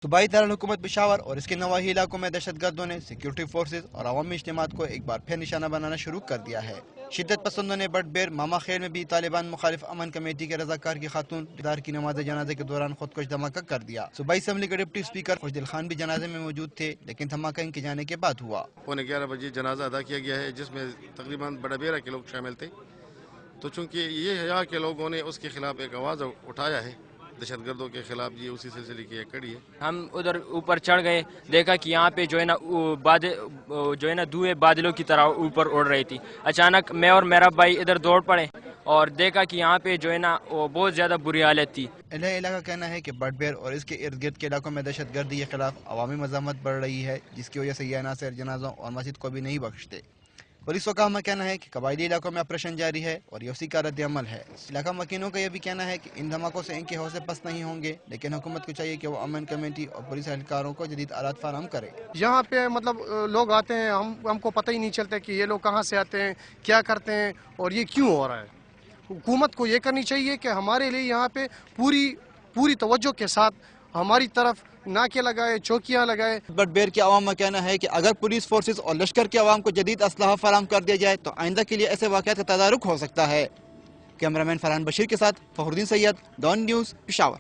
सूबाई दारुल-हुकूमत पेशावर और इसके नवाही इलाकों में दहशत गर्दों ने सिक्योरिटी फोर्सेज और अवामी इज्तिमात को एक बार फिर निशाना बनाना शुरू कर दिया है। शिद्दत पसंदों ने बटबेर मामा खेल में भी तालिबान मुखालिफ अमन कमेटी के रजाकार की खातून दार की नमाज जनाजे के दौरान खुदकुश धमाका कर दिया। सूबाई असम्बली के डिप्टी स्पीकर खुशदिल खान भी जनाजे में मौजूद थे, लेकिन धमाका इनके जाने के बाद हुआ। 11:15 बजे जनाजा अदा किया गया है, जिसमें तकरीबन बड़बेरा के लोग शामिल थे। तो चूंकि ये यहाँ के लोगों ने उसके खिलाफ एक आवाज़ उठाया है, दहशतगर्दों के खिलाफ, ये उसी सिलसिले की एक कड़ी है। हम उधर ऊपर चढ़ गए, देखा कि यहाँ पे जो है ना धुएं बादलों की तरह ऊपर उड़ रही थी। अचानक मैं और मेरा भाई इधर दौड़ पड़े और देखा कि यहाँ पे जो है ना वो बहुत ज़्यादा बुरी हालत थी। इलाका का कहना है कि बटबेर और इसके इर्द गिर्द के इलाकों में दहशत गर्दी के खिलाफ अवामी मज़ामत बढ़ रही है, जिसकी वजह से ये अनासर जनाजों और मस्जिद को भी नहीं बख्शते। पुलिस का कहना है कि कबायली इलाकों में ऑपरेशन जारी है और ये उसी का रद्द अमल है। इलाका मकीनों का यह भी कहना है कि इन धमाकों से इनके हौसले पस्त नहीं होंगे, लेकिन हुकूमत को चाहिए कि वो अमन कमेटी और पुलिस एहलकारों को जदीद आलात फराहम करे। यहाँ पे मतलब लोग आते हैं, हमको पता ही नहीं चलता कि ये लोग कहाँ से आते हैं, क्या करते हैं और ये क्यों हो रहा है। हुकूमत को ये करनी चाहिए कि हमारे लिए यहाँ पे पूरी तवज्जो के साथ हमारी तरफ नाके लगाए, चौकियाँ लगाए। बटबेर के अवाम का कहना है कि अगर पुलिस फोर्सेस और लश्कर के अवाम को जदीद असलहा फराहम कर दिया जाए तो आइंदा के लिए ऐसे वाक़यात का तदारुक हो सकता है। कैमरामैन फरहान बशीर के साथ फखरुद्दीन सैयद, डॉन न्यूज़, पेशावर।